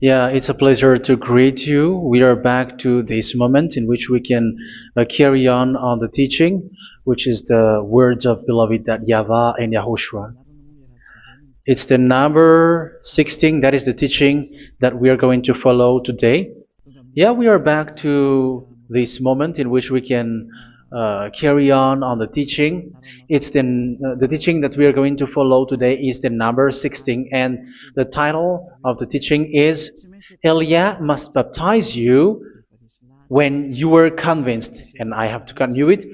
Yeah, it's a pleasure to greet you. We are back to this moment in which we can carry on the teaching, which is the words of beloved that YAHVAH and YAHOSHUA. It's the number 16, that is the teaching that we are going to follow today. Yeah, we are back to this moment in which we can carry on the teaching. It's the teaching that we are going to follow today is the number 16, and the title of the teaching is Elia must baptize you when you were convinced, and I have to continue it,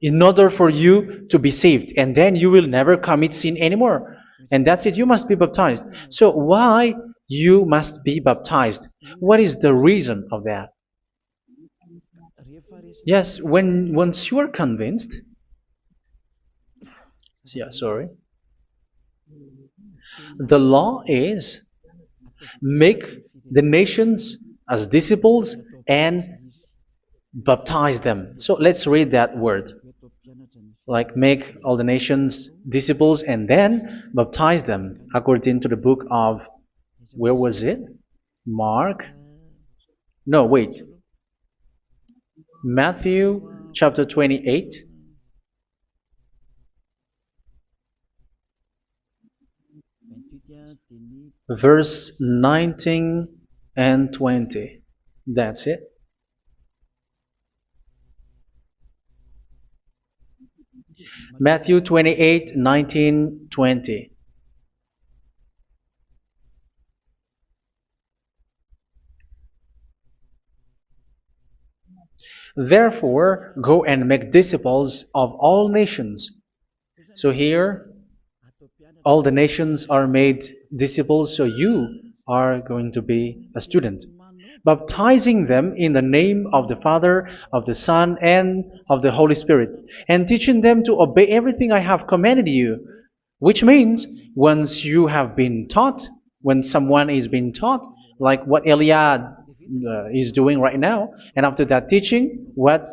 in order for you to be saved, and then you will never commit sin anymore. And that's it, you must be baptized. So why you must be baptized? What is the reason of that? Yes, once you are convinced, yeah, sorry, the law is make the nations as disciples and baptize them. So let's read that word. Like make all the nations disciples and then baptize them according to the book of, where was it? Mark? No, wait. Matthew chapter 28. Verse 19 and 20. That's it. Matthew 28, 19, 20. Therefore, go and make disciples of all nations. So here, all the nations are made disciples, so you are going to be a student. Baptizing them in the name of the Father, of the Son, and of the Holy Spirit, and teaching them to obey everything I have commanded you. Which means, once you have been taught, when someone is being taught, like what Elia is doing right now, and after that teaching, what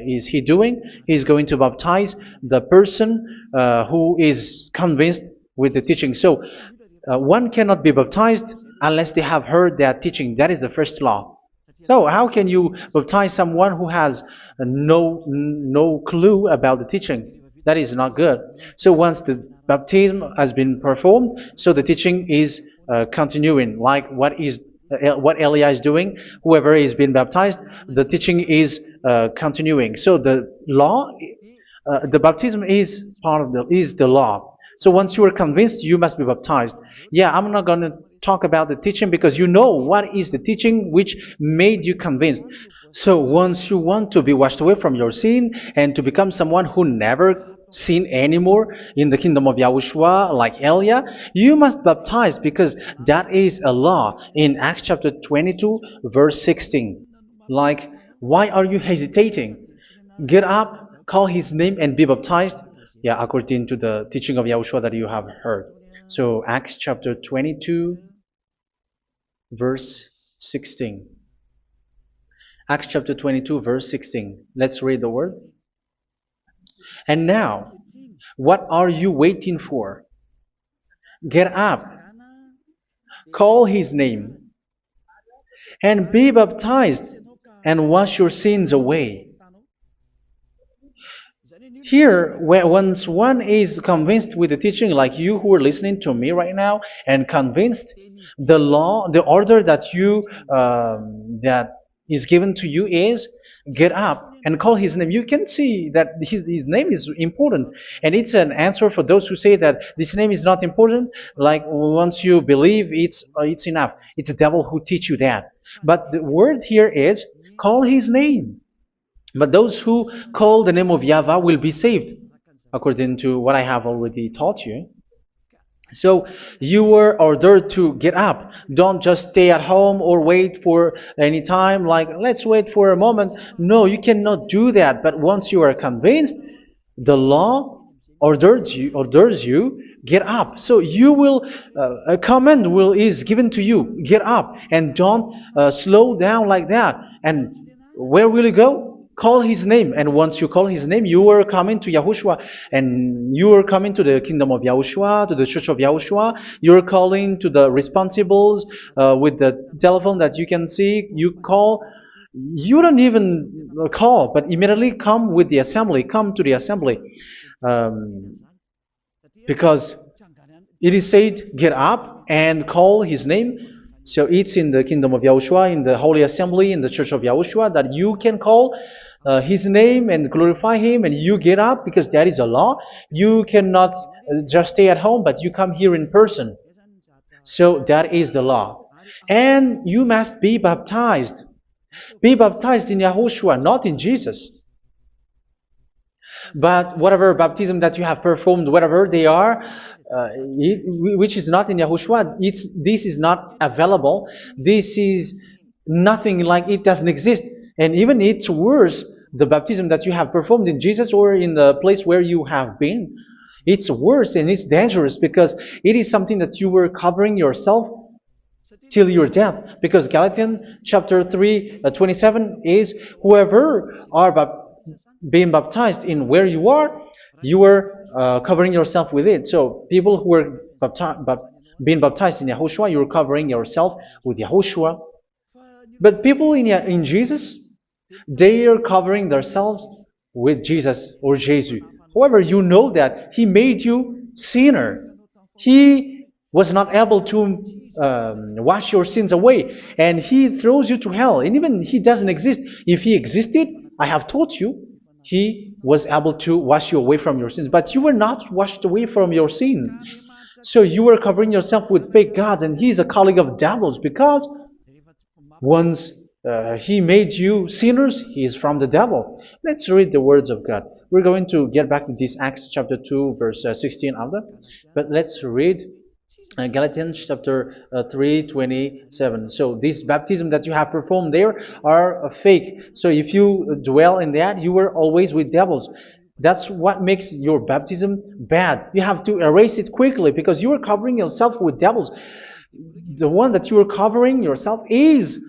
is he doing? He's going to baptize the person who is convinced with the teaching. So one cannot be baptized unless they have heard that teaching. That is the first law. So how can you baptize someone who has no clue about the teaching? That is not good. So once the baptism has been performed, so the teaching is continuing. Like what Elia is doing, whoever is being baptized, the teaching is continuing. So the law, the baptism is part of the law. So once you are convinced, you must be baptized. Yeah, I'm not going to talk about the teaching because you know what is the teaching which made you convinced. So once you want to be washed away from your sin and to become someone who never sin anymore in the kingdom of YAHOSHUA, like Elia, you must baptize because that is a law in Acts chapter 22, verse 16. Like, why are you hesitating? Get up, call his name, and be baptized. Yeah, according to the teaching of YAHOSHUA that you have heard. So Acts chapter 22, verse 16. Acts chapter 22, verse 16. Let's read the word. And now, what are you waiting for? Get up, call his name, and be baptized, and wash your sins away. Here, once one is convinced with the teaching, like you who are listening to me right now, and convinced, the law, the order that that is given to you is get up and call his name. You can see that his name is important, and it's an answer for those who say that this name is not important. Like once you believe, it's enough. It's the devil who teach you that. But the word here is call his name. But those who call the name of YAHVAH will be saved, according to what I have already taught you. So you were ordered to get up. Don't just stay at home or wait for any time, like let's wait for a moment. No, you cannot do that. But once you are convinced, the law orders you get up. So you will a command is given to you. Get up and don't slow down like that. And where will you go? call his name. And once you call his name, you are coming to Yahushua. And you are coming to the kingdom of Yahushua, to the church of Yahushua. You're calling to the responsibles with the telephone that you can see. You call. You don't even call, but immediately come with the assembly. Come to the assembly. Um, because it is said, get up and call his name. So it's in the kingdom of Yahushua, in the holy assembly, in the church of Yahushua, that you can call his name and glorify him, and you get up, because that is a law. You cannot just stay at home, but you come here in person. So that is the law. And you must be baptized. Be baptized in Yahushua, not in Jesus. But whatever baptism that you have performed, whatever they are, which is not in Yahushua, this is not available. This is nothing, like it doesn't exist. And even it's worse, the baptism that you have performed in Jesus or in the place where you have been. It's worse and it's dangerous, because it is something that you were covering yourself till your death. Because Galatians chapter 3, 27 is, whoever are being baptized in where you are covering yourself with it. So people who were being baptized in Yahushua, you're covering yourself with Yahushua. But people in Jesus, they are covering themselves with Jesus or Jesus. However, you know that He made you sinner. He was not able to wash your sins away, and He throws you to hell. And even He doesn't exist. If He existed, I have taught you, He was able to wash you away from your sins. But you were not washed away from your sins. So you were covering yourself with fake gods, and He is a colleague of devils, because once He made you sinners, He is from the devil. Let's read the words of God. We're going to get back to this Acts chapter 2, verse 16 after. But let's read Galatians chapter 3, 27. So this baptism that you have performed there are fake. So if you dwell in that, you were always with devils. That's what makes your baptism bad. You have to erase it quickly, because you are covering yourself with devils. The one that you are covering yourself is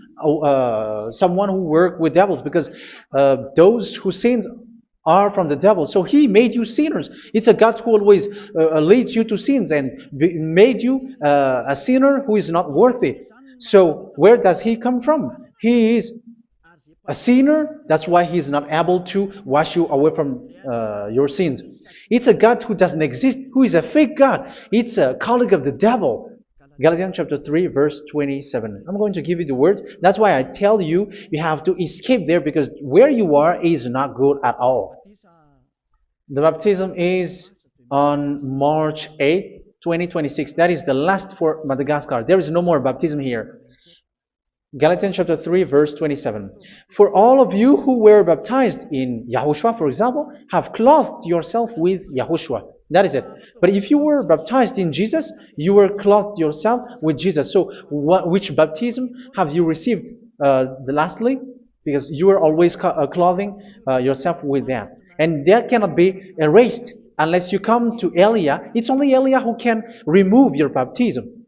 someone who works with devils, because those who sin are from the devil. So He made you sinners. It's a God who always leads you to sins, and made you a sinner who is not worthy. So where does He come from? He is a sinner. That's why He is not able to wash you away from your sins. It's a God who doesn't exist, who is a fake God. It's a colleague of the devil. Galatians chapter 3, verse 27. I'm going to give you the words. That's why I tell you, you have to escape there, because where you are is not good at all. The baptism is on March 8, 2026. That is the last for Madagascar. There is no more baptism here. Galatians chapter 3, verse 27. For all of you who were baptized in Yahushua, for example, have clothed yourself with Yahushua. That is it. But if you were baptized in Jesus, you were clothed yourself with Jesus. So which baptism have you received lastly? Because you are always clothing yourself with that. And that cannot be erased unless you come to Eliah. It's only Eliah who can remove your baptism.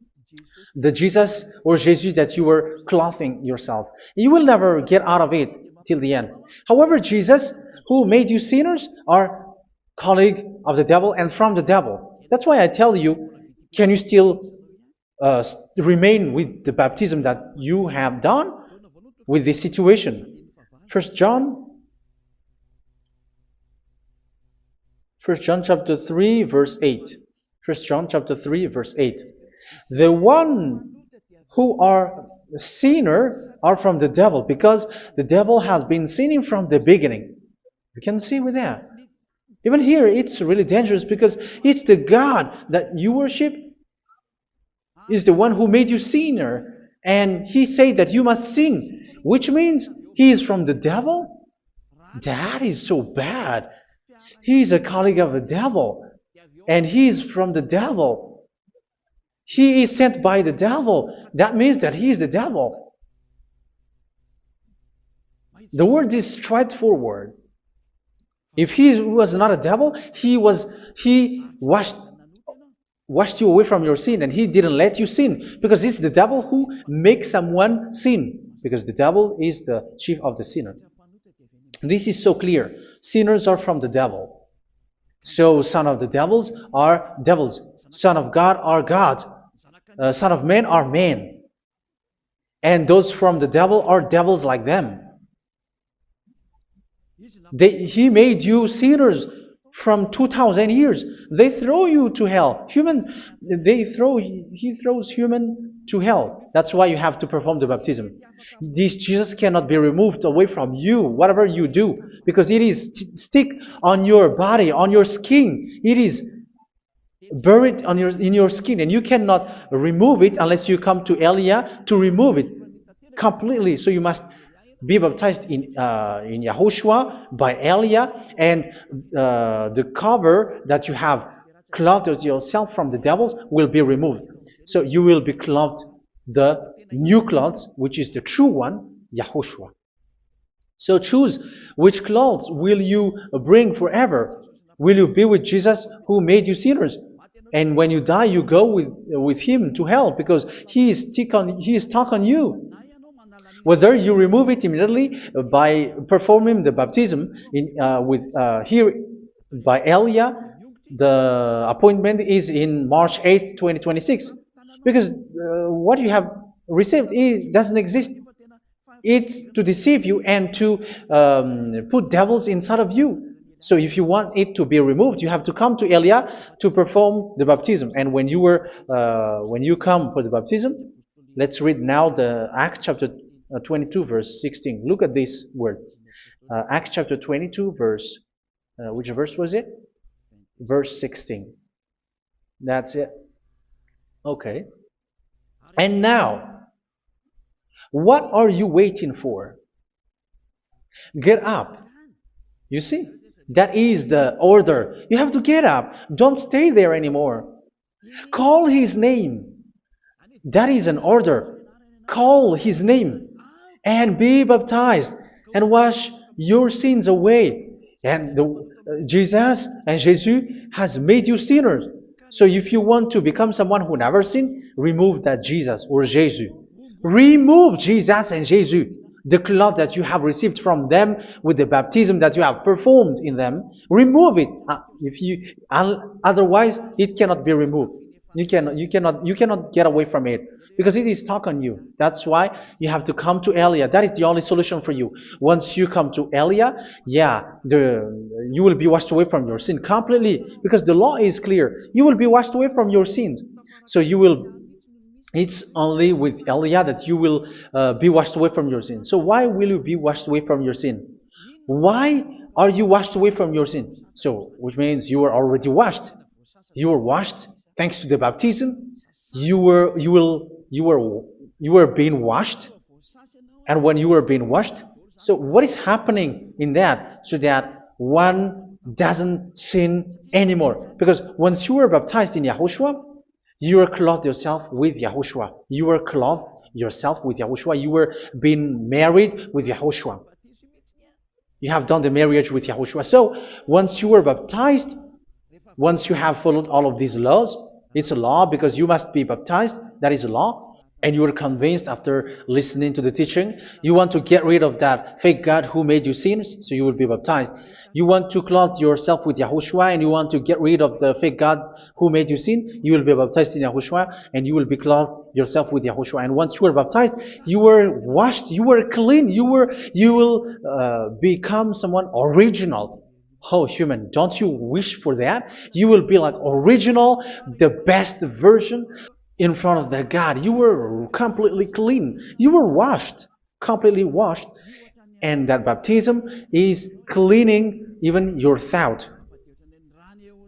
The Jesus or Jesus that you were clothing yourself. You will never get out of it till the end. However, Jesus, who made you sinners, are colleague of the devil and from the devil. That's why I tell you, can you still remain with the baptism that you have done with this situation? First John chapter 3, verse 8. First John chapter 3, verse 8. The one who are sinner are from the devil, because the devil has been sinning from the beginning. You can see with that. Even here, it's really dangerous, because it's the God that you worship is the one who made you sinner. And He said that you must sin, which means He is from the devil. That is so bad. He is a colleague of the devil. And He is from the devil. He is sent by the devil. That means that He is the devil. The word is straightforward. If He was not a devil, He washed you away from your sin, and He didn't let you sin, because it's the devil who makes someone sin, because the devil is the chief of the sinner. This is so clear. Sinners are from the devil. So son of the devils are devils. Son of God are gods. Son of men are men. And those from the devil are devils like them. He made you sinners from 2,000 years. They throw you to hell. He throws human to hell. That's why you have to perform the baptism. This Jesus cannot be removed away from you, whatever you do, because it is stick on your body, on your skin. It is buried in your skin, and you cannot remove it unless you come to Elia to remove it completely. So you must be baptized in YAHOSHUA by Elia, and the cover that you have clothed yourself from the devils will be removed. So you will be clothed the new clothes, which is the true one, YAHOSHUA. So choose which clothes will you bring forever. Will you be with Jesus who made you sinners? And when you die, you go with him to hell because he is stuck on you. Whether you remove it immediately by performing the baptism here by Elia, the appointment is in March 8, 2026. Because what you have received doesn't exist. It's to deceive you and to put devils inside of you. So if you want it to be removed, you have to come to Elia to perform the baptism. And when you come for the baptism, let's read now the Acts chapter 22 verse 16. Look at this word. Acts chapter 22 verse, which verse was it? Verse 16. That's it. Okay. And now, what are you waiting for? Get up. You see? That is the order. You have to get up. Don't stay there anymore. Call his name. That is an order. Call his name and be baptized and wash your sins away. And Jesus has made you sinners. So if you want to become someone who never sinned, remove that Jesus or Jesus. Remove Jesus and Jesus. The cloth that you have received from them with the baptism that you have performed in them, remove it. Otherwise, it cannot be removed. You cannot get away from it because it is stuck on you. That's why you have to come to Elia. That is the only solution for you. Once you come to Elia, you will be washed away from your sin completely because the law is clear. You will be washed away from your sins. So it's only with Elia that you will be washed away from your sin. So why will you be washed away from your sin? Why are you washed away from your sin? So, which means you are already washed. You were washed thanks to the baptism. You were being washed, and when you were being washed, so what is happening in that? So that one doesn't sin anymore. Because once you were baptized in YAHOSHUA, you were clothed yourself with YAHOSHUA. You were clothed yourself with YAHOSHUA. You were being married with YAHOSHUA. You have done the marriage with YAHOSHUA. So once you were baptized, once you have followed all of these laws, it's a law because you must be baptized. That is a law. And you are convinced after listening to the teaching, you want to get rid of that fake God who made you sinners, so you will be baptized. You want to clothe yourself with YAHOSHUA and you want to get rid of the fake God who made you sin, you will be baptized in YAHOSHUA and you will be clothed yourself with YAHOSHUA. And once you are baptized, you were washed, you were clean, you will become someone original. Oh, human, don't you wish for that? You will be like original, the best version in front of the God. You were completely clean. You were washed, completely washed. And that baptism is cleaning even your thought.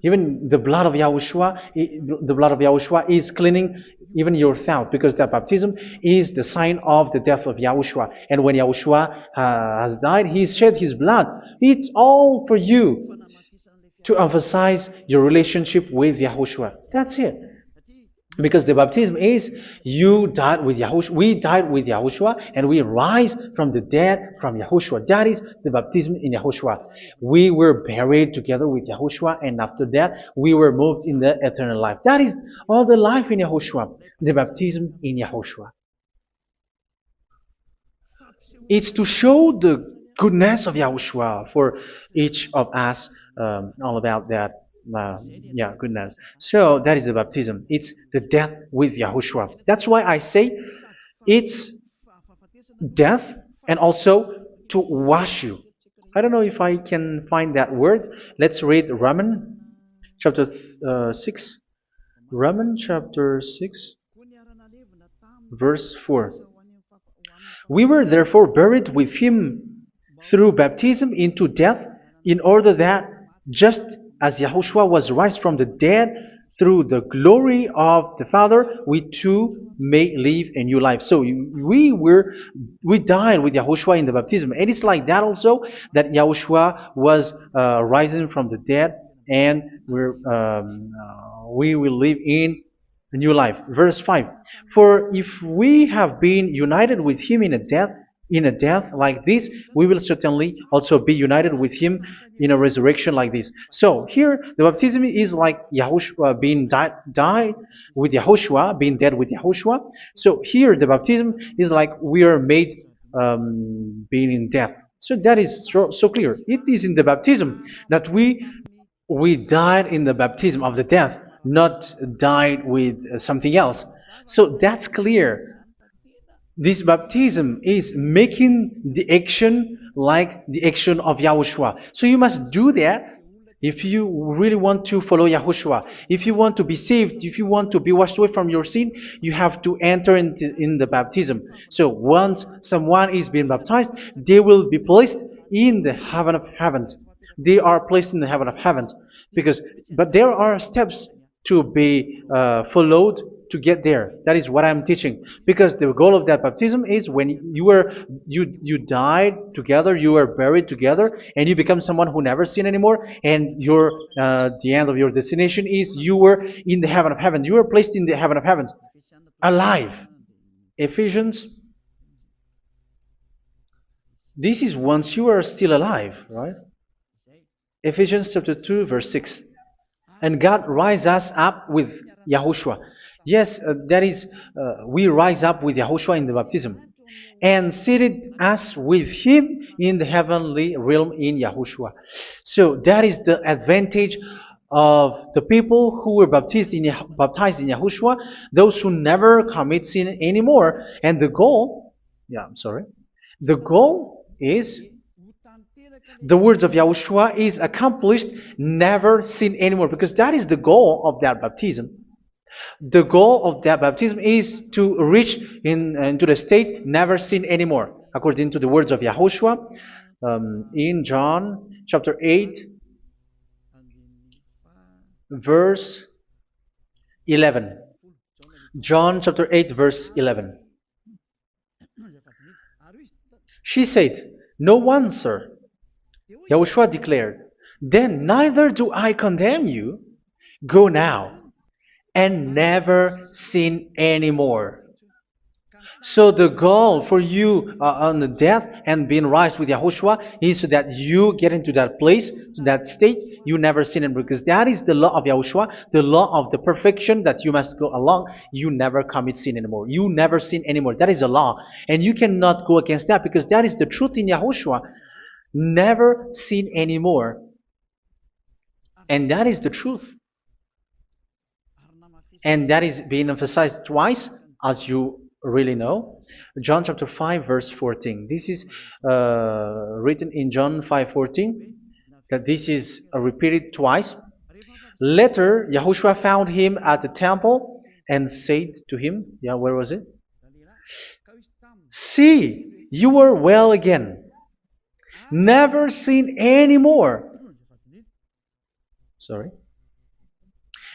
Even the blood of YAHOSHUA is cleaning even your thought, because that baptism is the sign of the death of YAHOSHUA. And when YAHOSHUA has died, he shed his blood. It's all for you to emphasize your relationship with YAHOSHUA. That's it. Because the baptism is you died with YAHOSHUA, we died with YAHOSHUA, and we rise from the dead from YAHOSHUA. That is the baptism in YAHOSHUA. We were buried together with YAHOSHUA, and after that we were moved in the eternal life. That is all the life in YAHOSHUA, the baptism in YAHOSHUA. It's to show the goodness of Yahushua for each of us, all about that. Yeah, goodness. So that is the baptism. It's the death with Yahushua. That's why I say it's death and also to wash you. I don't know if I can find that word. Let's read Romans chapter 6. Romans chapter 6, verse 4. We were therefore buried with him through baptism into death, in order that, just as Yahushua was raised from the dead through the glory of the Father, we too may live a new life. So we died with Yahushua in the baptism, and it's like that also that Yahushua was rising from the dead, and we will live in a new life. Verse 5. For if we have been united with him in a death like this, we will certainly also be united with him in a resurrection like this. So here the baptism is like Yahushua being died with Yahushua, being dead with Yahushua. So here the baptism is like we are made being in death. So that is so clear. It is in the baptism that we died in the baptism of the death, not died with something else. So that's clear. This baptism is making the action like the action of Yahushua. So you must do that if you really want to follow Yahushua. If you want to be saved, if you want to be washed away from your sin, you have to enter in the baptism. So once someone is being baptized, they will be placed in the heaven of heavens. They are placed in the heaven of heavens, but there are steps to be followed to get there. That is what I'm teaching, because the goal of that baptism is when you died together, you were buried together, and you become someone who never sin anymore, and your the end of your destination is you were in the heaven of heaven. You were placed in the heaven of heavens, alive. Ephesians. This is once you are still alive, right? Ephesians chapter 2, verse 6. And God rise us up with Yahushua. Yes, that is, we rise up with Yahushua in the baptism. And seated us with him in the heavenly realm in Yahushua. So that is the advantage of the people who were baptized in Yahushua, those who never commit sin anymore. And the goal, the goal is the words of Yahushua is accomplished, never sin anymore, because that is the goal of that baptism. The goal of that baptism is to reach into the state never sin anymore, according to the words of Yahushua in John chapter 8, verse 11. John chapter 8, verse 11. She said, "No one, sir." Yahushua declared, "Then neither do I condemn you. Go now and never sin anymore." So the goal for you on the death and being raised with Yahushua is so that you get into that place, to that state, you never sin anymore. Because that is the law of Yahushua, the law of the perfection that you must go along. You never commit sin anymore. You never sin anymore. That is a law. And you cannot go against that, because that is the truth in Yahushua. Never sin anymore. And that is the truth. And that is being emphasized twice, as you really know. John chapter 5, verse 14. This is written in John 5:14, that this is repeated twice. Later, Yahushua found him at the temple and said to him, where was it? "See, you are well again. Never sin anymore."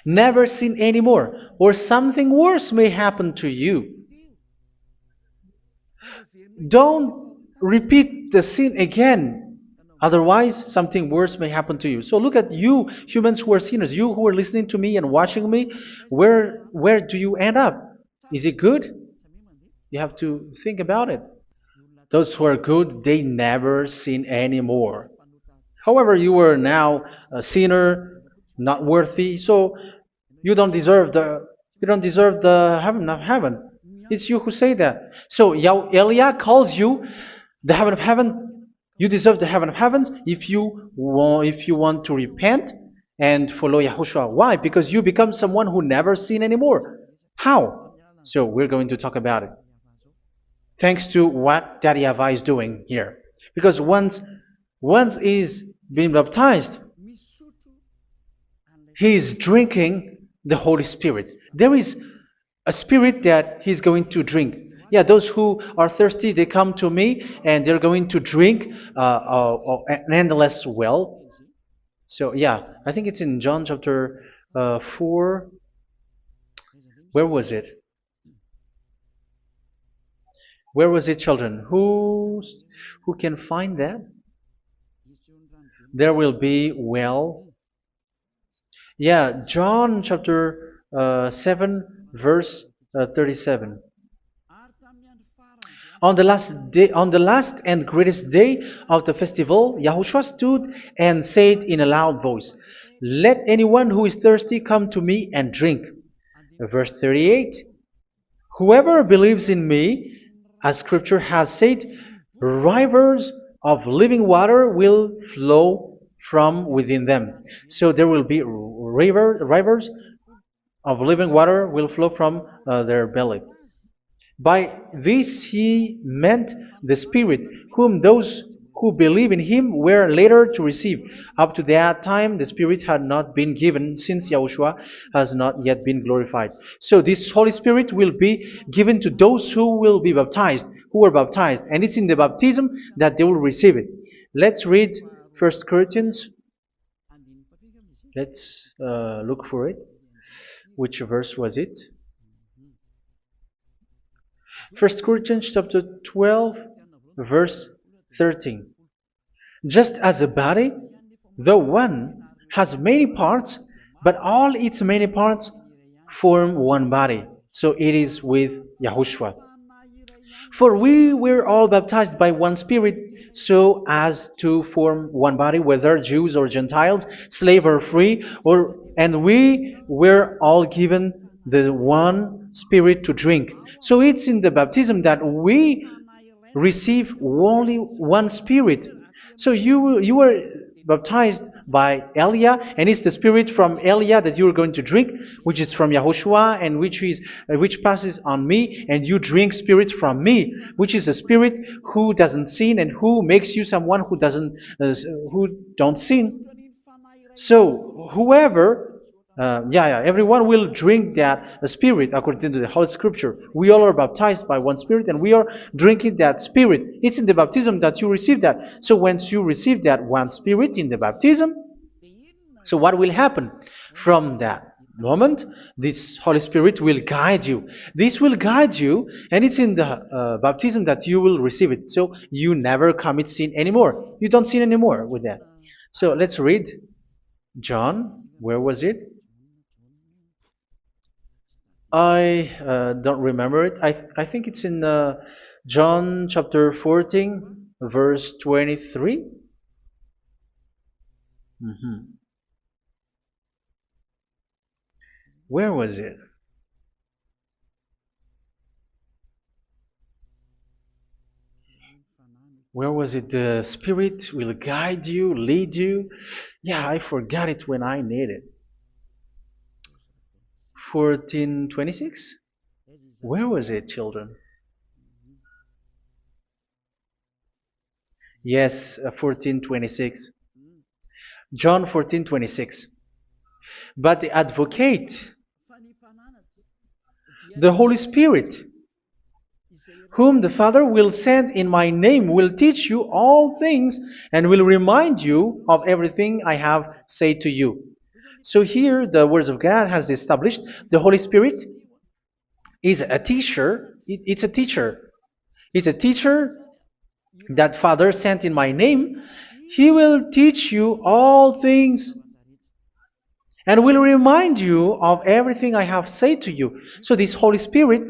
Never sin anymore, or something worse may happen to you. Don't repeat the sin again. Otherwise, something worse may happen to you. So look at you, humans who are sinners, you who are listening to me and watching me. Where do you end up? Is it good? You have to think about it. Those who are good, they never sin anymore. However, you are now a sinner, not worthy, so you don't deserve the heaven of heaven. It's you who say that. So Eliah calls you the heaven of heaven You deserve the heaven of heavens if you want to repent and follow Yahushua. Why? Because you become someone who never sin anymore. How? So we're going to talk about it. Thanks to what Daddy YAHVAH is doing here. Because once is being baptized, he is drinking the Holy Spirit. There is a spirit that he's going to drink. Yeah, those who are thirsty, they come to me and they're going to drink an endless well. So yeah, I think it's in John chapter 4. Where was it? Where was it, children? Who can find that? There will be well. Yeah, John chapter 7, verse 37. On the last and greatest day of the festival, Yahushua stood and said in a loud voice, "Let anyone who is thirsty come to me and drink." Verse 38, "Whoever believes in me, as Scripture has said, rivers of living water will flow from within them." So there will be rivers of living water will flow from their belly. By this he meant the Spirit, whom those who believe in him were later to receive. Up to that time, the Spirit had not been given, since Yahushua has not yet been glorified. So this Holy Spirit will be given to those who will be baptized, who were baptized, and it's in the baptism that they will receive it. Let's read 1 Corinthians. Let's look for it. Which verse was it? 1 Corinthians chapter 12, verse 13. Just as a body, though one, has many parts, but all its many parts form one body. So it is with Yahushua. For we were all baptized by one Spirit, so as to form one body, whether Jews or Gentiles, slave or free, and we were all given the one Spirit to drink. So it's in the baptism that we receive only one Spirit. So you were baptized by Elia, and it's the Spirit from Elia that you are going to drink, which is from Yahushua, and which passes on me, and you drink Spirit from me, which is a Spirit who doesn't sin and who makes you someone who don't sin. So whoever everyone will drink that Spirit according to the Holy Scripture. We all are baptized by one Spirit, and we are drinking that Spirit. It's in the baptism that you receive that. So once you receive that one Spirit in the baptism, so what will happen? From that moment, this Holy Spirit will guide you. This will guide you, and it's in the baptism that you will receive it. So you never commit sin anymore. You don't sin anymore with that. So let's read John. Where was it? I don't remember it. I think it's in John chapter 14, verse 23. Where was it? Where was it? The Spirit will guide you, lead you. Yeah, I forgot it when I need it. 14:26? Where was it, children? Yes, 14:26. John 14:26. But the Advocate, the Holy Spirit, whom the Father will send in my name, will teach you all things and will remind you of everything I have said to you. So here the words of God has established the Holy Spirit is a teacher. It's a teacher. It's a teacher that Father sent in my name. He will teach you all things and will remind you of everything I have said to you. So this Holy Spirit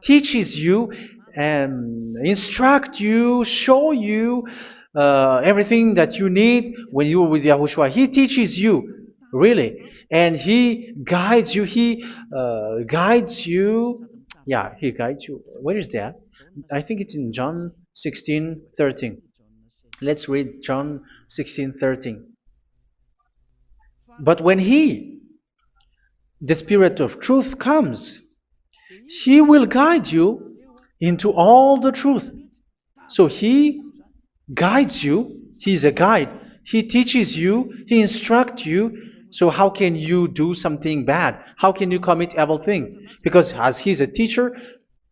teaches you and instruct you, show you everything that you need when you are with Yahushua. He teaches you, really. And He guides you. He guides you. Yeah, He guides you. Where is that? I think it's in John 16:13. Let's read John 16:13. But when He, the Spirit of truth, comes, He will guide you into all the truth. So He guides you. He's a guide. He teaches you. He instructs you. So how can you do something bad? How can you commit evil thing? Because as He's a teacher,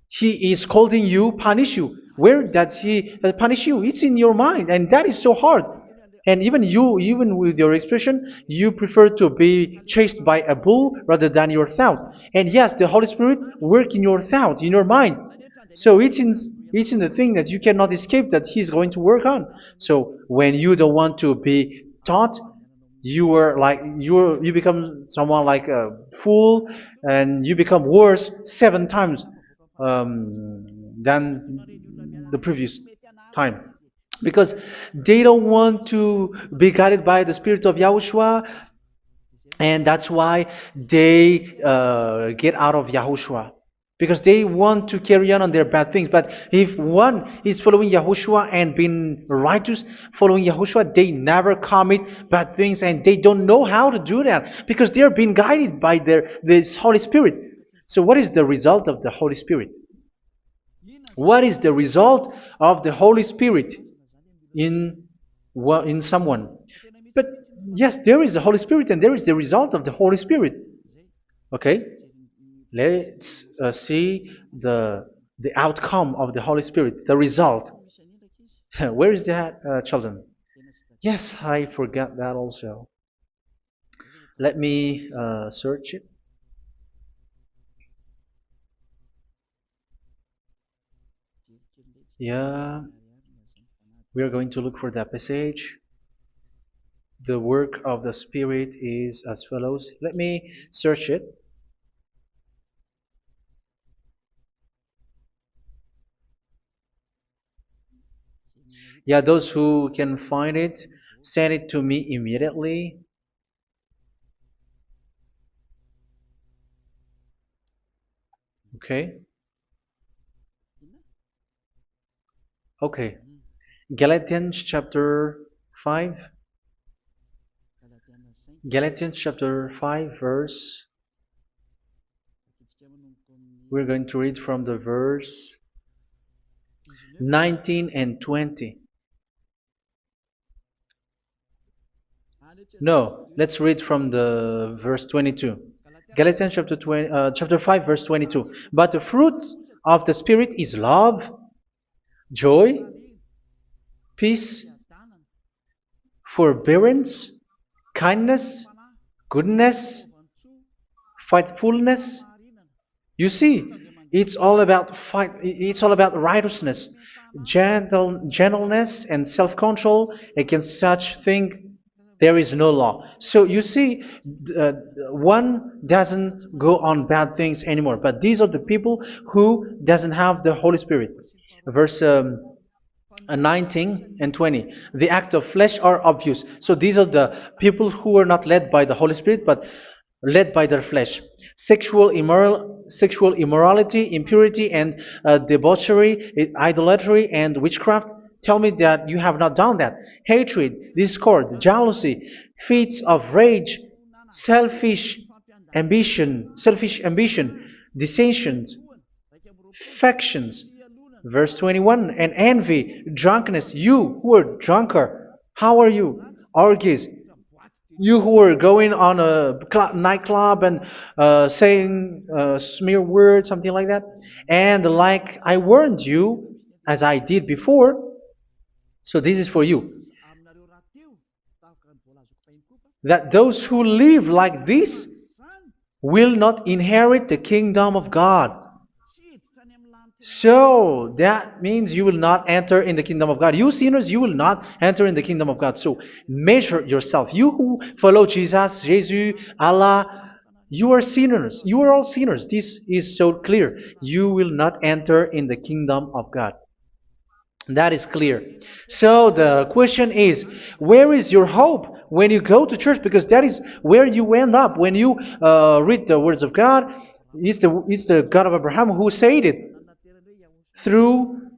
He is scolding you, punish you. Where does He punish you? It's in your mind, and that is so hard. And even you, even with your expression, you prefer to be chased by a bull rather than your thought. And yes, the Holy Spirit work in your thought, in your mind. So it's in the thing that you cannot escape that He's going to work on. So when you don't want to be taught, you become someone like a fool, and you become worse 7 times than the previous time, because they don't want to be guided by the Spirit of Yahushua, and that's why they get out of Yahushua, because they want to carry on their bad things. But if one is following Yahushua and being righteous, following Yahushua, they never commit bad things, and they don't know how to do that because they are being guided by this Holy Spirit. So what is the result of the Holy Spirit? What is the result of the Holy Spirit in someone? But yes, there is the Holy Spirit, and there is the result of the Holy Spirit. Okay, let's see the outcome of the Holy Spirit, the result. Where is that, children? Yes, I forgot that also. Let me search it. Yeah, we are going to look for that passage. The work of the Spirit is as follows. Let me search it. Yeah, those who can find it, send it to me immediately. Okay. Okay. Galatians chapter 5. Galatians chapter 5 verse. We're going to read from the verse 19 and 20. No, let's read from the verse 22. Galatians chapter 5 verse 22. But the fruit of the Spirit is love, joy, peace, forbearance, kindness, goodness, faithfulness. You see, it's all about fight. It's all about righteousness, gentleness, and self-control. Against such thing, there is no law. So you see, one doesn't go on bad things anymore. But these are the people who doesn't have the Holy Spirit. Verse 19 and 20. The act of flesh are obvious. So these are the people who are not led by the Holy Spirit, but led by their flesh. Sexual immorality, impurity, and debauchery, idolatry, and witchcraft. Tell me that you have not done that. Hatred, discord, jealousy, fits of rage, selfish ambition, dissensions, factions. Verse 21, and envy, drunkenness. You who are drunkard, how are you? Orgies. You who are going on a nightclub and saying smear words, something like that. And like I warned you, as I did before, so this is for you, that those who live like this will not inherit the kingdom of God. So that means you will not enter in the kingdom of God. You sinners, you will not enter in the kingdom of God. So measure yourself. You who follow Jesus, Allah, you are sinners. You are all sinners. This is so clear. You will not enter in the kingdom of God. That is clear. So the question is, where is your hope when you go to church? Because that is where you end up when you read the words of God. It's the God of Abraham who said it. Through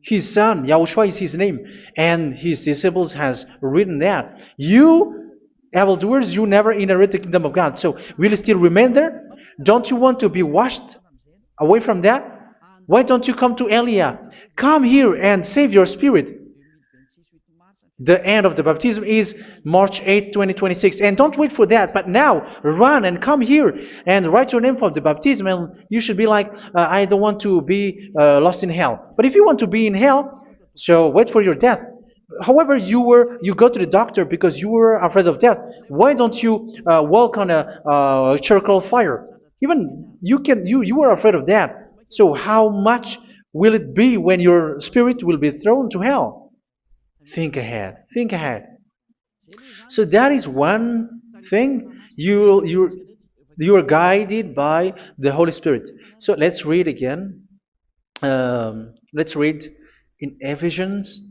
His son, Yahushua is his name, and his disciples has written that. You evildoers, you never inherit the kingdom of God. So will you still remain there? Don't you want to be washed away from that? Why don't you come to Elia? Come here and save your spirit. The end of the baptism is March 8, 2026. And don't wait for that, but now run and come here and write your name for the baptism. And you should be like, I don't want to be lost in hell. But if you want to be in hell, so wait for your death. However, you go to the doctor because you were afraid of death. Why don't you walk on a charcoal fire? Even you were afraid of that. So how much will it be when your spirit will be thrown to hell? Think ahead. Think ahead. So that is one thing. You are guided by the Holy Spirit. So let's read again. Let's read in Ephesians.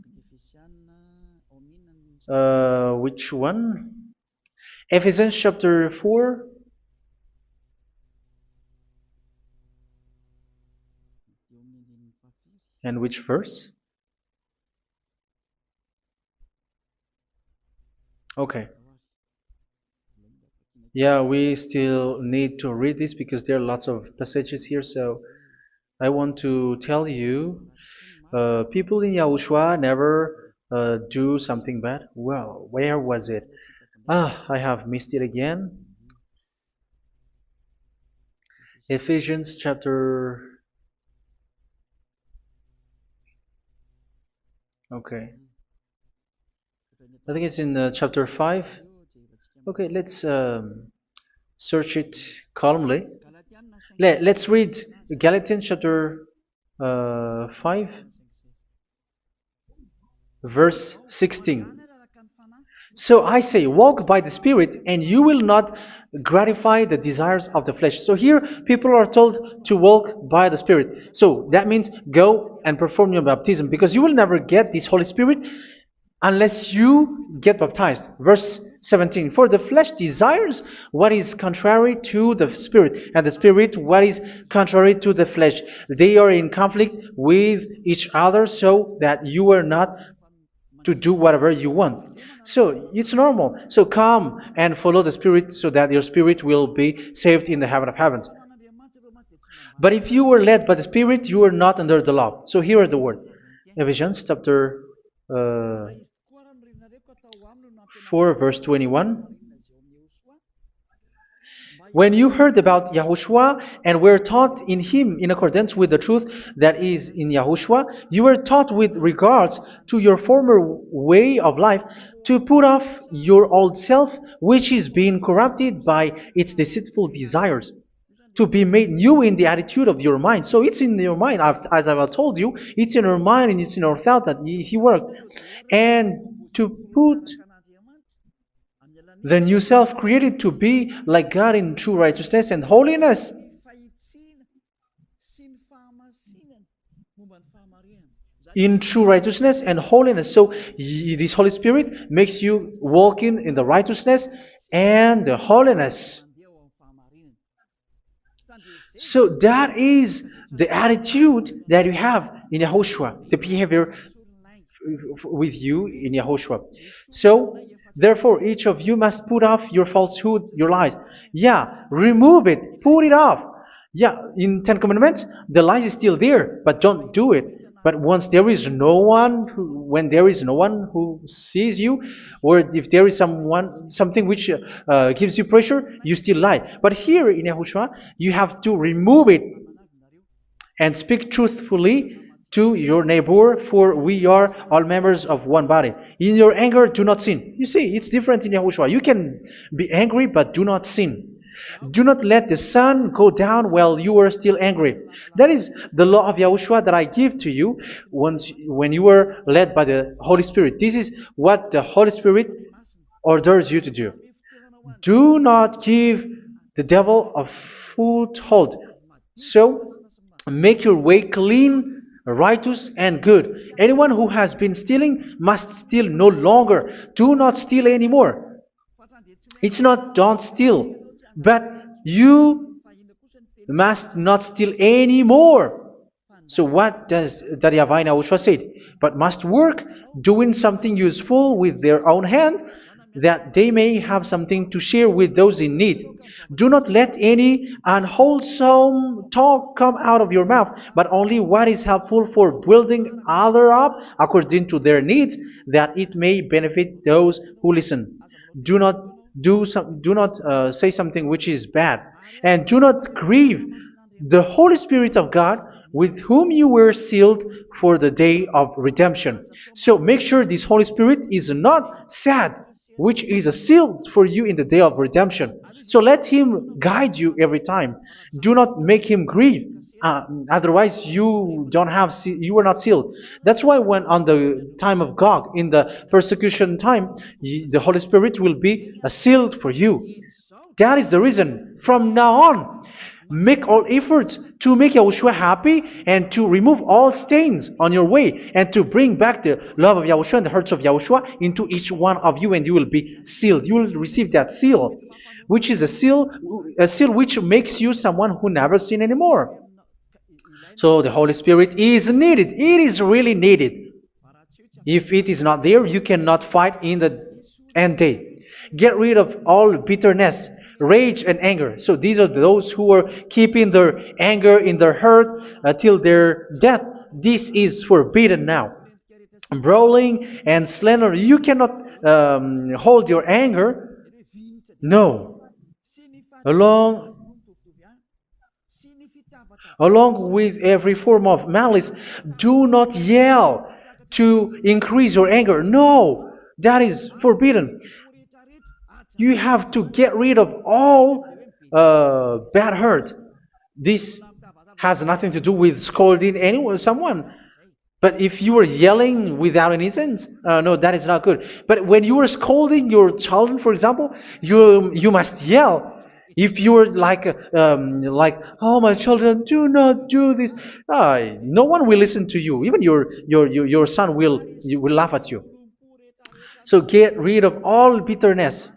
Which one? Ephesians chapter 4. And which verse? Okay. Yeah, we still need to read this because there are lots of passages here. So I want to tell you, people in Yahushua never do something bad. Well, where was it? I have missed it again. Ephesians chapter. Okay. I think it's in chapter 5. Okay, let's search it calmly. Let's read Galatians chapter 5, verse 16. So I say, walk by the Spirit, and you will not gratify the desires of the flesh. So here, people are told to walk by the Spirit. So that means go and perform your baptism, because you will never get this Holy Spirit unless you get baptized. Verse 17. For the flesh desires what is contrary to the Spirit, and the Spirit what is contrary to the flesh. They are in conflict with each other, so that you are not to do whatever you want. So it's normal. So come and follow the Spirit, so that your spirit will be saved in the heaven of heavens. But if you were led by the Spirit, you are not under the law. So here is the word. Ephesians chapter 4, verse 21. When you heard about Yahushua and were taught in him in accordance with the truth that is in Yahushua, you were taught with regards to your former way of life to put off your old self, which is being corrupted by its deceitful desires, to be made new in the attitude of your mind. So it's in your mind, as I've told you, it's in your mind and it's in your thought that he worked. And to put the new self created to be like God in true righteousness and holiness. In true righteousness and holiness. So this Holy Spirit makes you walking in the righteousness and the holiness. So that is the attitude that you have in Yahushua, the behavior with you in Yahushua. So therefore, each of you must put off your falsehood, your lies. Yeah, remove it, put it off. Yeah, in Ten Commandments, the lies is still there, but don't do it. But once there is no one, when there is no one who sees you, or if there is something which gives you pressure, you still lie. But here in Yahushua, you have to remove it and speak truthfully to your neighbor, for we are all members of one body. In your anger, do not sin. You see, it's different in Yahushua. You can be angry, but do not sin. Do not let the sun go down while you are still angry. That is the law of Yahushua that I give to you when you were led by the Holy Spirit. This is what the Holy Spirit orders you to do. Do not give the devil a foothold. So, make your way clean, righteous, and good. Anyone who has been stealing must steal no longer. Do not steal anymore. It's not don't steal, but you must not steal anymore. So what does the Yahweh Yahushua say? But must work doing something useful with their own hand, that they may have something to share with those in need. Do not let any unwholesome talk come out of your mouth, but only what is helpful for building others up according to their needs, that it may benefit those who listen. Do not do not say something which is bad, and do not grieve the Holy Spirit of God, with whom you were sealed for the day of redemption. So make sure this Holy Spirit is not sad, which is a seal for you in the day of redemption. So let him guide you every time. Do not make him grieve. Otherwise, you don't have you were not sealed. That's why when on the time of God, in the persecution time, the Holy Spirit will be sealed for you. That is the reason. From now on, make all efforts to make Yahushua happy and to remove all stains on your way and to bring back the love of Yahushua and the hearts of Yahushua into each one of you, and you will be sealed. You will receive that seal, which is a seal which makes you someone who never sin anymore. So the Holy Spirit is needed. It is really needed. If it is not there, you cannot fight in the end day. Get rid of all bitterness, rage, and anger. So these are those who are keeping their anger in their heart till their death. This is forbidden now. Brawling and slander. You cannot hold your anger. No. Along Along with every form of malice, do not yell to increase your anger. No, that is forbidden. You have to get rid of all bad hurt. This has nothing to do with scolding anyone, someone. But if you are yelling without any sense, no, that is not good. But when you are scolding your children, for example, you must yell. If you are like, oh my children, do not do this, no one will listen to you. Even your son will laugh at you. So get rid of all bitterness.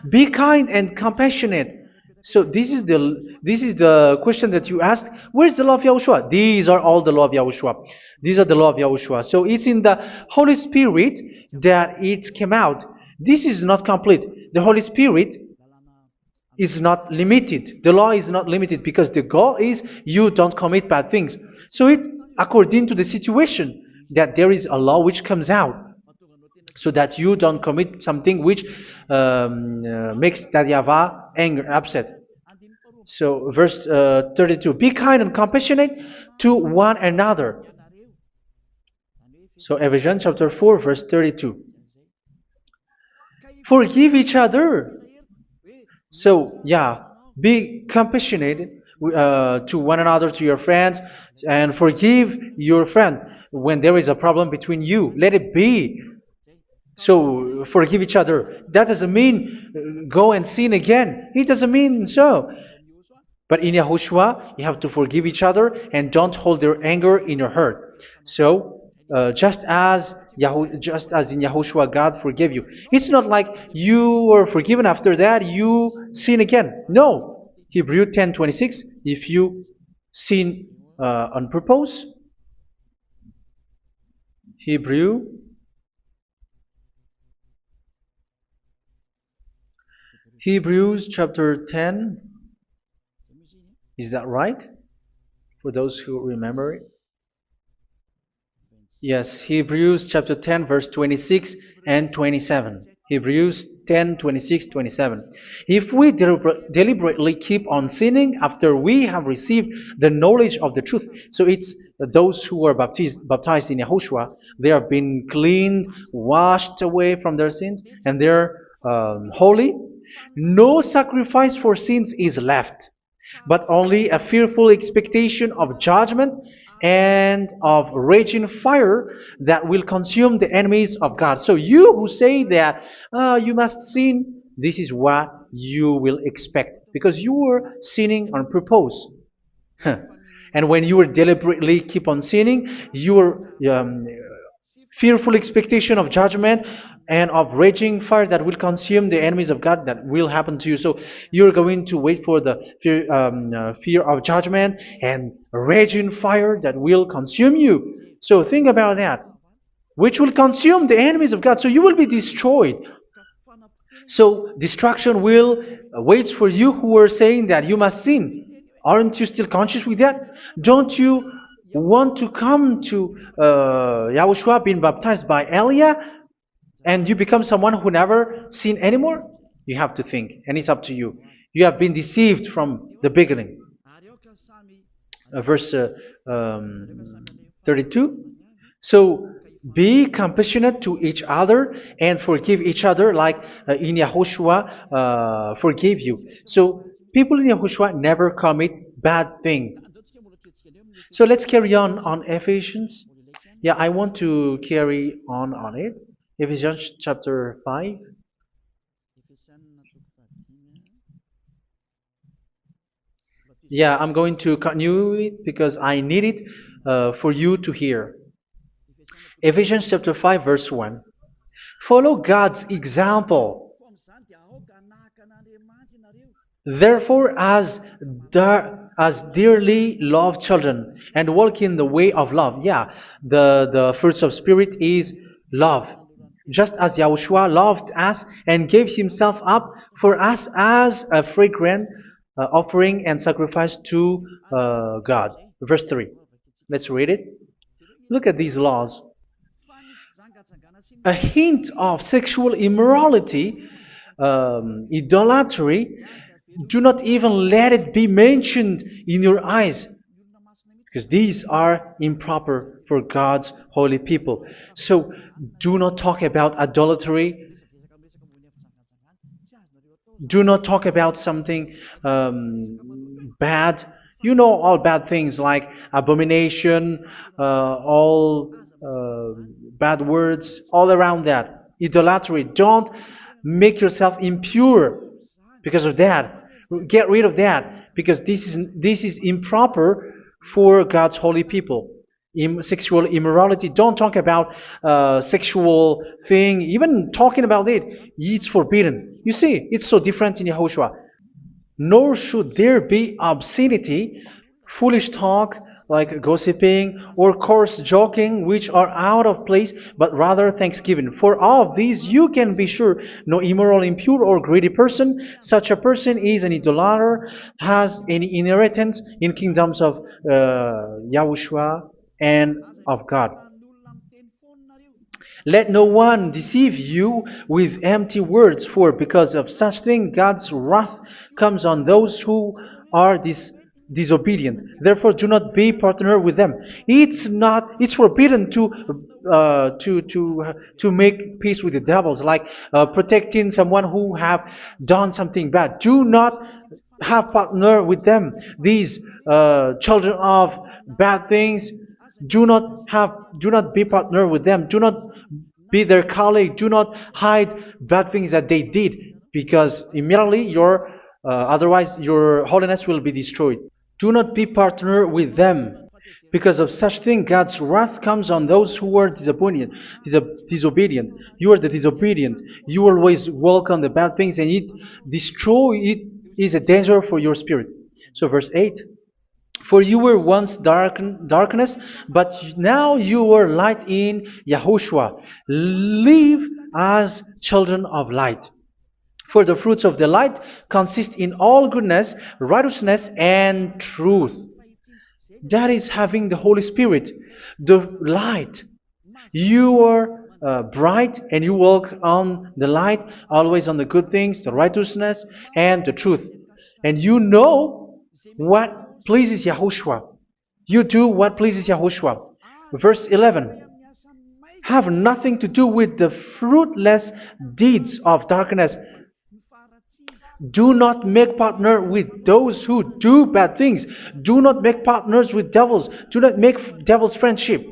Be kind and compassionate. So this is the question that you asked. Where's the law of Yahushua? These are all the law of Yahushua. These are the law of Yahushua. So it's in the Holy Spirit that it came out. This is not complete. The Holy Spirit is not limited. The law is not limited because the goal is you don't commit bad things. So it according to the situation that there is a law which comes out, so that you don't commit something which makes that YAHVAH anger, upset. So verse 32, be kind and compassionate to one another. So Ephesians chapter 4 verse 32. Forgive each other. So yeah, be compassionate to one another, to your friends, and forgive your friend when there is a problem between you. Let it be. So forgive each other. That doesn't mean go and sin again. It doesn't mean so. But in Yahushua, you have to forgive each other and don't hold their anger in your heart. So just as in Yahushua, God forgave you. It's not like you were forgiven after that you sin again. No. Hebrew 10:26. If you sin on purpose, Hebrews chapter 10. Is that right? For those who remember it. Yes, Hebrews chapter 10 verse 26 and 27. Hebrews 10, 26, 27. If we deliberately keep on sinning after we have received the knowledge of the truth, so it's those who are baptized in Yahushua, they have been cleaned, washed away from their sins, and they're holy. No sacrifice for sins is left, but only a fearful expectation of judgment and of raging fire that will consume the enemies of God. So you who say that you must sin, this is what you will expect, because you were sinning on purpose. And when you will deliberately keep on sinning, your fearful expectation of judgment and of raging fire that will consume the enemies of God that will happen to you. So you're going to wait for the fear of judgment and raging fire that will consume you. So think about that, which will consume the enemies of God. So you will be destroyed. So destruction will wait for you who are saying that you must sin. Aren't you still conscious with that? Don't you want to come to Yahushua being baptized by Elia and you become someone who never sin anymore? You have to think, and it's up to you. You have been deceived from the beginning. Verse 32. So be compassionate to each other and forgive each other like in Yahushua forgave you. So people in Yahushua never commit bad thing. So let's carry on Ephesians. Yeah, I want to carry on it. Ephesians chapter 5. Yeah, I'm going to continue it because I need it for you to hear. Ephesians chapter 5 verse 1. Follow God's example. Therefore, as dearly loved children, and walk in the way of love. Yeah, the fruits of spirit is love. Just as Yahushua loved us and gave himself up for us as a fragrant offering and sacrifice to God. Verse 3. Let's read it. Look at these laws. A hint of sexual immorality, idolatry, do not even let it be mentioned in your eyes, because these are improper for God's holy people. So do not talk about idolatry. Do not talk about something bad. You know all bad things like abomination, all bad words, all around that. Idolatry. Don't make yourself impure because of that. Get rid of that because this is improper for God's holy people. Sexual immorality. Don't talk about sexual thing. Even talking about it's forbidden. You see, it's so different in Yahushua. Nor should there be obscenity, foolish talk like gossiping or coarse joking, which are out of place, but rather thanksgiving. For of these you can be sure: no immoral, impure, or greedy person, such a person is an idolater, has any inheritance in kingdoms of Yahushua and of God. Let no one deceive you with empty words, for because of such thing God's wrath comes on those who are disobedient. Therefore, do not be partner with them. It's forbidden to make peace with the devils, like protecting someone who have done something bad. Do not have partner with them. These children of bad things. Do not be partner with them. Do not be their colleague. Do not hide bad things that they did, because immediately otherwise your holiness will be destroyed. Do not be partner with them. Because of such thing, God's wrath comes on those who are disobedient. Disobedient. You are the disobedient. You always walk on the bad things, and it is a danger for your spirit. So verse 8. For you were once darkness, but now you are light in Yahushua. Live as children of light. For the fruits of the light consist in all goodness, righteousness, and truth. That is having the Holy Spirit, the light. You are bright and you walk on the light, always on the good things, the righteousness, and the truth. And you know what pleases Yahushua. You do what pleases Yahushua. Verse 11. Have nothing to do with the fruitless deeds of darkness. Do not make partner with those who do bad things. Do not make partners with devils. Do not make devils friendship.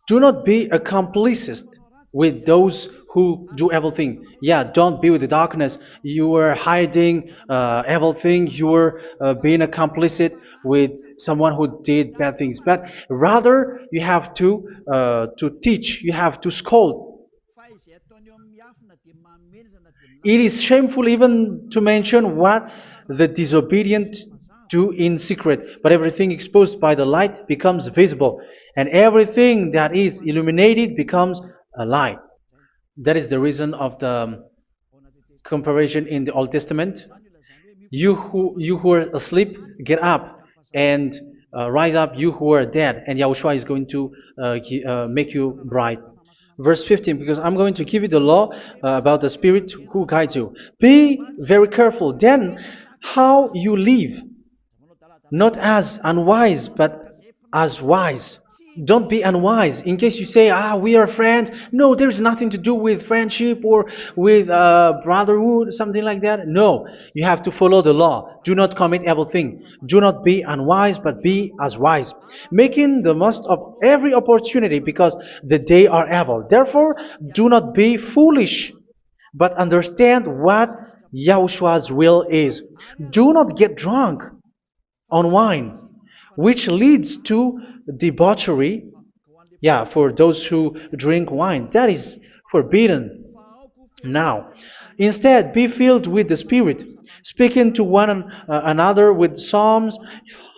Do not be accomplices with those who do evil thing. Yeah, don't be with the darkness. You are hiding evil thing. You are being a complicit with someone who did bad things. But rather, you have to teach. You have to scold. It is shameful even to mention what the disobedient do in secret, but everything exposed by the light becomes visible, and everything that is illuminated becomes a light. That is the reason of the comparison in the Old Testament. You who are asleep, get up and rise up, you who are dead, and Yahushua is going to make you bright. Verse 15, because I'm going to give you the law about the Spirit who guides you. Be very careful then how you live, not as unwise, but as wise. Don't be unwise. In case you say, we are friends. No, there's nothing to do with friendship or with brotherhood, something like that. No, you have to follow the law. Do not commit evil thing. Do not be unwise, but be as wise, making the most of every opportunity, because the day are evil. Therefore, do not be foolish, but understand what Yahushua's will is. Do not get drunk on wine, which leads to debauchery. Yeah, for those who drink wine, that is forbidden now. Instead, be filled with the Spirit, speaking to one another with psalms,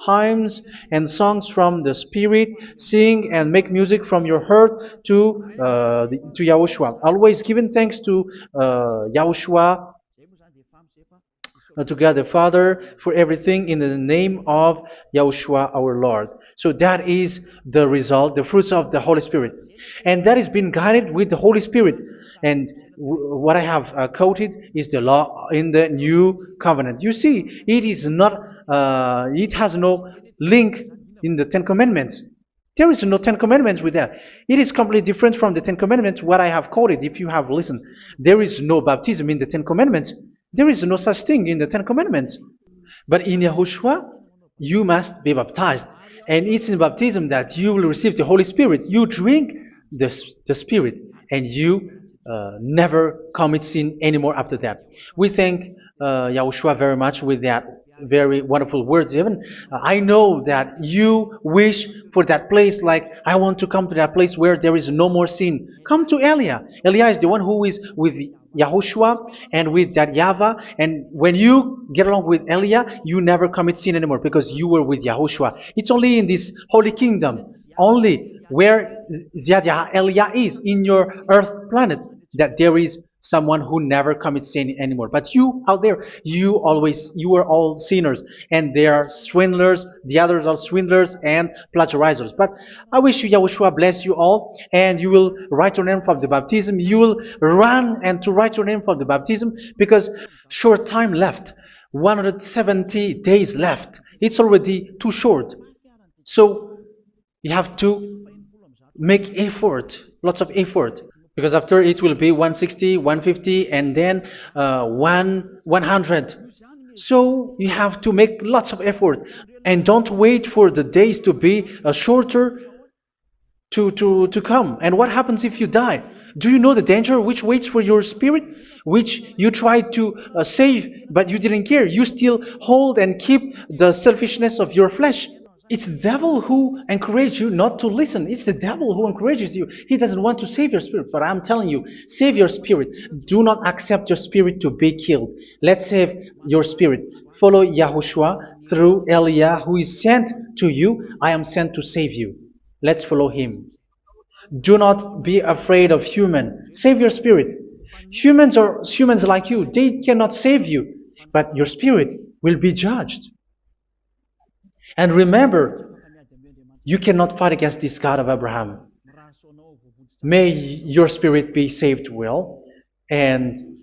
hymns, and songs from the Spirit. Sing and make music from your heart to Yahushua. Always giving thanks to Yahushua, to God the Father, for everything in the name of Yahushua our Lord. So that is the result, the fruits of the Holy Spirit. And that is being guided with the Holy Spirit. And what I have quoted is the law in the new covenant. You see, it is not, it has no link in the Ten Commandments. There is no Ten Commandments with that. It is completely different from the Ten Commandments, what I have quoted, if you have listened. There is no baptism in the Ten Commandments. There is no such thing in the Ten Commandments. But in Yahushua, you must be baptized. And it's in baptism that you will receive the Holy Spirit. You drink the Spirit, and you never commit sin anymore after that. We thank Yahushua very much with that very wonderful words. Even I know that you wish for that place, like, I want to come to that place where there is no more sin. Come to Elia. Elia is the one who is with Yahushua and with that YAHVAH. And when you get along with Elia, you never commit sin anymore, because you were with Yahushua. It's only in this holy kingdom, only where Ziad Elia is, in your earth planet, that there is someone who never commits sin anymore. But you out there, you are all sinners, and they are swindlers. The others are swindlers and plagiarizers. But I wish you, Yahushua, bless you all, and you will write your name for the baptism. You will run and to write your name for the baptism, because short time left, 170 days left. It's already too short. So you have to make effort, lots of effort, because after it will be 160, 150, and then 100. So you have to make lots of effort, and don't wait for the days to be shorter to come. And what happens if you die? Do you know the danger which waits for your spirit, which you tried to save, but you didn't care? You still hold and keep the selfishness of your flesh. It's the devil who encourages you not to listen. It's the devil who encourages you. He doesn't want to save your spirit. But I'm telling you, save your spirit. Do not accept your spirit to be killed. Let's save your spirit. Follow Yahushua through Elia, who is sent to you. I am sent to save you. Let's follow him. Do not be afraid of human. Save your spirit. Humans are humans like you. They cannot save you. But your spirit will be judged. And remember, you cannot fight against this God of Abraham. May your spirit be saved well, and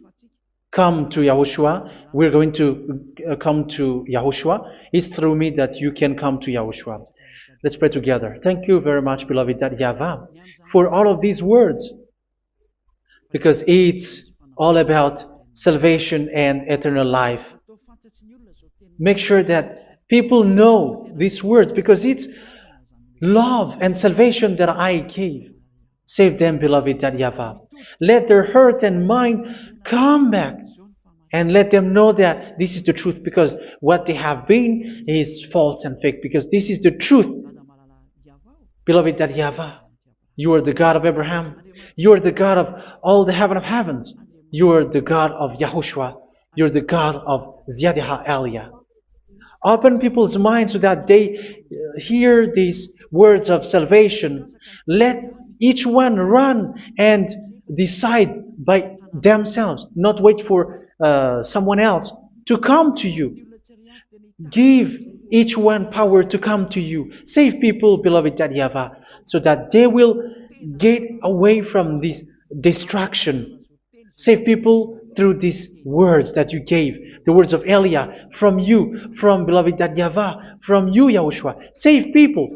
come to Yahushua. We're going to come to Yahushua. It's through me that you can come to Yahushua. Let's pray together. Thank you very much, beloved YAHVAH, for all of these words, because it's all about salvation and eternal life. Make sure that people know this word, because it's love and salvation that I gave. Save them, beloved YAHVAH. Let their heart and mind come back, and let them know that this is the truth, because what they have been is false and fake, because this is the truth. Beloved YAHVAH, you are the God of Abraham. You are the God of all the heaven of heavens. You're the God of Yahushua. You're the God of Ziyadha Aliyah. Open people's minds so that they hear these words of salvation. Let each one run and decide by themselves, not wait for someone else to come to you. Give each one power to come to you. Save people, beloved Yahavah, so that they will get away from this distraction. Save people through these words that you gave, the words of Elia, from you, from beloved Yahavah, from you, Yahushua. Save people.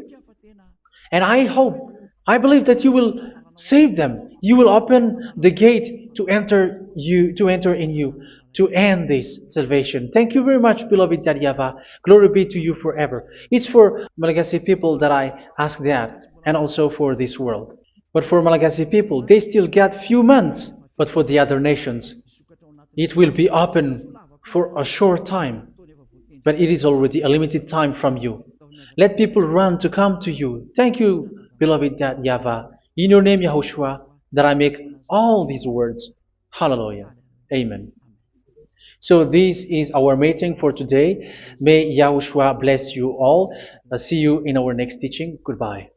And I believe that you will save them. You will open the gate to enter in you, to end this salvation. Thank you very much, beloved Yahavah. Glory be to you forever. It's for Malagasy people that I ask that, and also for this world. But for Malagasy people, they still get few months. But for the other nations, it will be open for a short time. But it is already a limited time from you. Let people run to come to you. Thank you, beloved Yahavah. In your name, Yahushua, that I make all these words. Hallelujah. Amen. So this is our meeting for today. May Yahushua bless you all. See you in our next teaching. Goodbye.